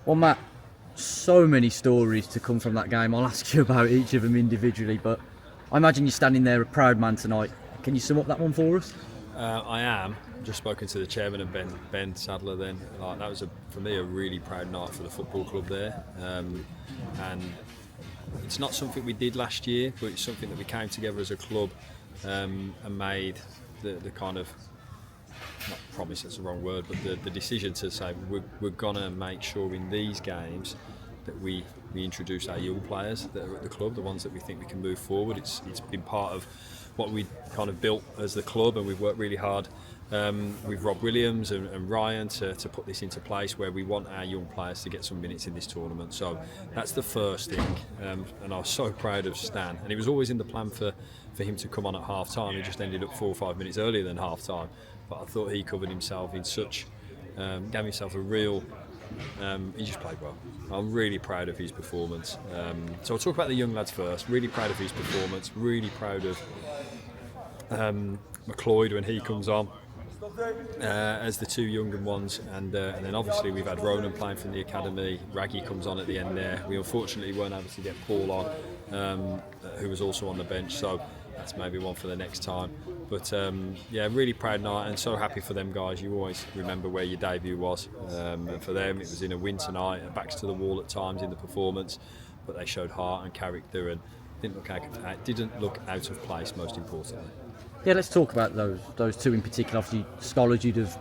Well, Matt, so many stories to come from that game. I'll ask you about each of them individually, but I imagine you're standing there a proud man tonight. Can you sum up that one for us? I am. Just spoken to the chairman and Ben Sadler. Then that was for me a really proud night for the football club there, and it's not something we did last year, but it's something that we came together as a club and made the kind of, not promise, that's the wrong word, but the decision to say we're gonna make sure in these games that we introduce our young players that are at the club, the ones that we think we can move forward. It's been part of what we kind of built as the club, and we've worked really hard with Rob Williams and Ryan to put this into place where we want our young players to get some minutes in this tournament. So that's the first thing, and I was so proud of Stan, and it was always in the plan for him to come on at half time. He just ended up 4 or 5 minutes earlier than half time, but I thought he covered himself in such, gave himself a real, he just played well. I'm really proud of his performance. So I'll talk about the young lads first. Really proud of his performance, really proud of McLeod when he comes on as the two younger ones, and then obviously we've had Ronan playing from the academy. Raggy comes on at the end there. We unfortunately weren't able to get Paul on, who was also on the bench, so that's maybe one for the next time. But yeah, really proud night, and so happy for them guys. You always remember where your debut was, and for them it was in a winter night, backs to the wall at times in the performance, but they showed heart and character and didn't look out of place, most importantly. Yeah, let's talk about those two in particular. Obviously, Scholars you'd have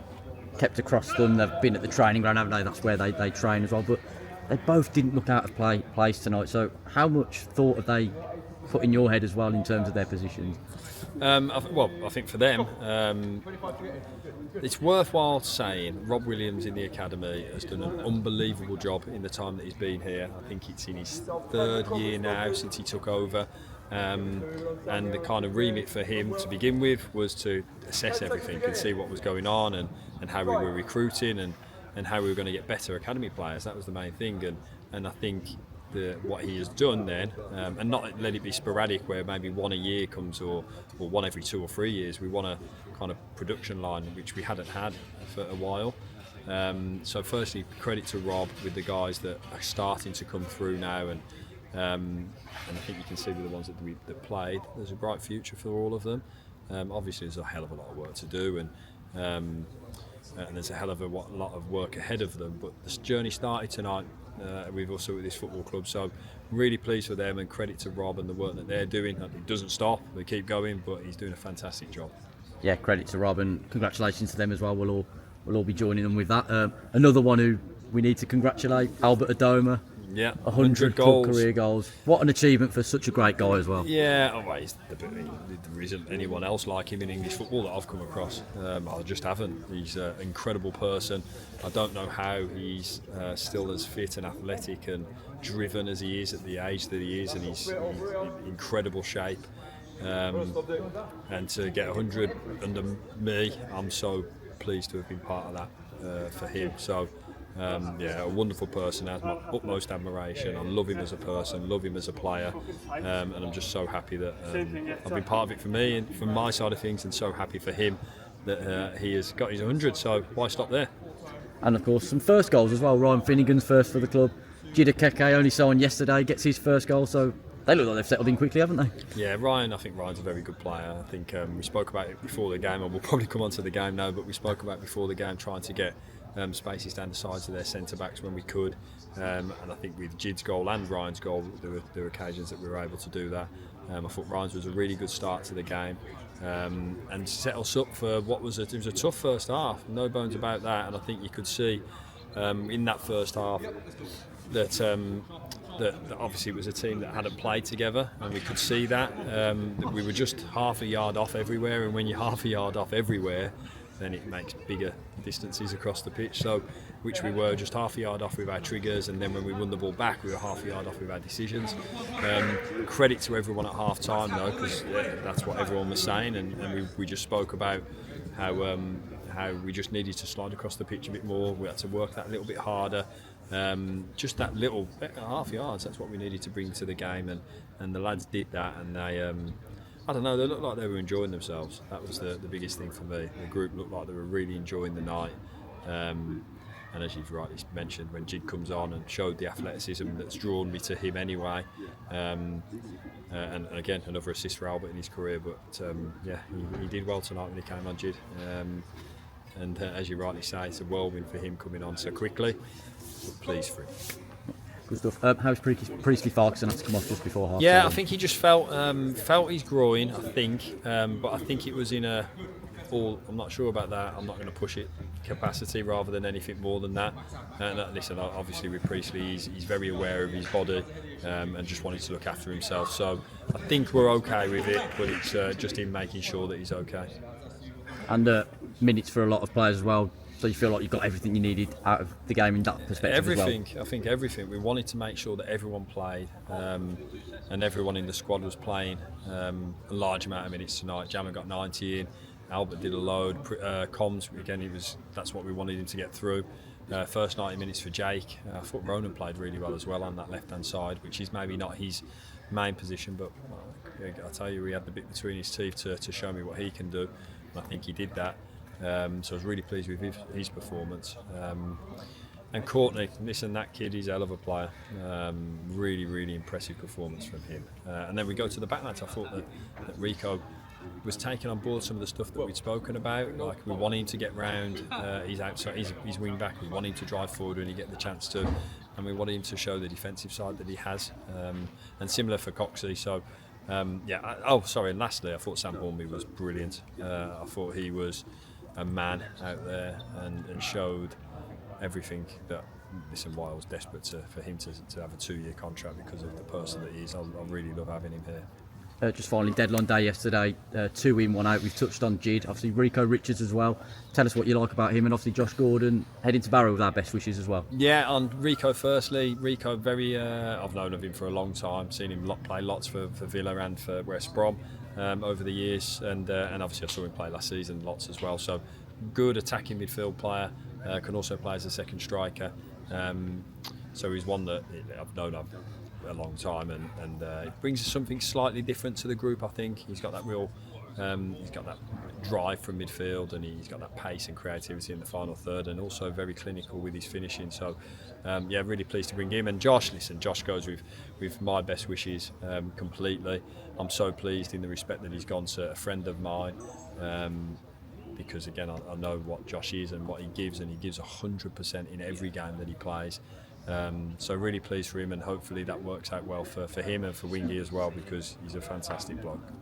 kept across them. They've been at the training ground, haven't they? That's where they train as well. But they both didn't look out of place tonight. So how much thought have they put in your head as well in terms of their positions? I think for them, it's worthwhile saying Rob Williams in the academy has done an unbelievable job in the time that he's been here. I think it's in his 3rd year now since he took over. And the kind of remit for him to begin with was to assess everything and see what was going on and how we were recruiting and how we were going to get better academy players. That was the main thing, and I think what he has done then, and not let it be sporadic where maybe one a year comes or one every 2 or 3 years. We want a kind of production line which we hadn't had for a while. So firstly, credit to Rob with the guys that are starting to come through now, and I think you can see with the ones that played, there's a bright future for all of them. Obviously there's a hell of a lot of work to do, and there's a hell of a lot of work ahead of them, but this journey started tonight. We've also with this football club, so really pleased for them, and credit to Rob and the work that they're doing. It doesn't stop, they keep going, but he's doing a fantastic job. Yeah, credit to Rob, and congratulations to them as well. We'll all be joining them with that. Another one who we need to congratulate, Albert Adomah. Yeah, 100 club career goals. What an achievement for such a great guy as well. Yeah, there isn't anyone else like him in English football that I've come across. I just haven't. He's an incredible person. I don't know how he's still as fit and athletic and driven as he is at the age that he is, and he's in incredible shape. And to get 100 under me, I'm so pleased to have been part of that for him. So. A wonderful person, has my utmost admiration. I love him as a person, love him as a player, and I'm just so happy that I've been part of it for me and from my side of things, and so happy for him that he has got his 100, so why stop there? And of course some first goals as well. Ryan Finnegan's first for the club. Jida Keke only signed yesterday, gets his first goal, so they look like they've settled in quickly, haven't they? Yeah, I think Ryan's a very good player. I think we spoke about it before the game, and we'll probably come on to the game now, but we spoke about before the game trying to get spaces down the sides of their centre-backs when we could, and I think with Jid's goal and Ryan's goal there were occasions that we were able to do that. I thought Ryan's was a really good start to the game, and set us up for what was a tough first half, no bones about that, and I think you could see in that first half that obviously it was a team that hadn't played together, and we could see that we were just half a yard off everywhere, and when you're half a yard off everywhere then it makes bigger distances across the pitch, so which we were just half a yard off with our triggers, and then when we won the ball back we were half a yard off with our decisions. Credit to everyone at half time though, because that's what everyone was saying, and we just spoke about how we just needed to slide across the pitch a bit more. We had to work that a little bit harder, just that little half yards, that's what we needed to bring to the game, and the lads did that, and they I don't know, they looked like they were enjoying themselves. That was the biggest thing for me. The group looked like they were really enjoying the night. And as you've rightly mentioned, when Jid comes on and showed the athleticism that's drawn me to him anyway, and again another assist for Albert in his career. But he did well tonight when he came on, Jid. And as you rightly say, it's a whirlwind for him coming on so quickly. But pleased for him. Good stuff. How's Priestley Farquharson had to come off just before half? Yeah, I think he just felt his groin. I think, but I think it was in a. I'm not sure about that. I'm not going to push it capacity rather than anything more than that. Listen, obviously with Priestley, he's very aware of his body and just wanted to look after himself. So I think we're okay with it, but it's just him making sure that he's okay. And minutes for a lot of players as well. So you feel like you've got everything you needed out of the game in that perspective everything, as well? I think everything. We wanted to make sure that everyone played and everyone in the squad was playing a large amount of minutes tonight. Jammer got 90 in. Albert did a load. Comms, again, that's what we wanted him to get through. First 90 minutes for Jake. I thought Ronan played really well as well on that left-hand side, which is maybe not his main position, but I tell you, he had the bit between his teeth to show me what he can do, and I think he did that. So I was really pleased with his performance. And Courtney, listen, that kid is a hell of a player. Really, really impressive performance from him. And then we go to the backlines. I thought that Rico was taking on board some of the stuff that we'd spoken about. Like, we want him to get round his outside, his wing back. We want him to drive forward when he get the chance to, and we want him to show the defensive side that he has. And similar for Coxey. So and lastly, I thought Sam Hornby was brilliant. I thought he was a man out there and showed everything that. Listen, why I was desperate for him to have a 2-year contract because of the person that he is. I really love having him here. Just finally, deadline day yesterday, 2 in, 1 out. We've touched on Jid, obviously Rico Richards as well. Tell us what you like about him, and obviously Josh Gordon heading to Barrow with our best wishes as well. Yeah, on Rico firstly, Rico I've known of him for a long time, seen him play lots for Villa and for West Brom over the years, and obviously I saw him play last season lots as well. So good attacking midfield player, can also play as a second striker. So he's one that I've known of a long time, and it brings something slightly different to the group. I think he's got that real, he's got that drive from midfield, and he's got that pace and creativity in the final third, and also very clinical with his finishing. So really pleased to bring him. And Josh goes with my best wishes completely. I'm so pleased in the respect that he's gone to a friend of mine. Because again, I know what Josh is and what he gives, and he gives 100% in every game that he plays. So really pleased for him, and hopefully that works out well for him and for Wingy as well, because he's a fantastic bloke.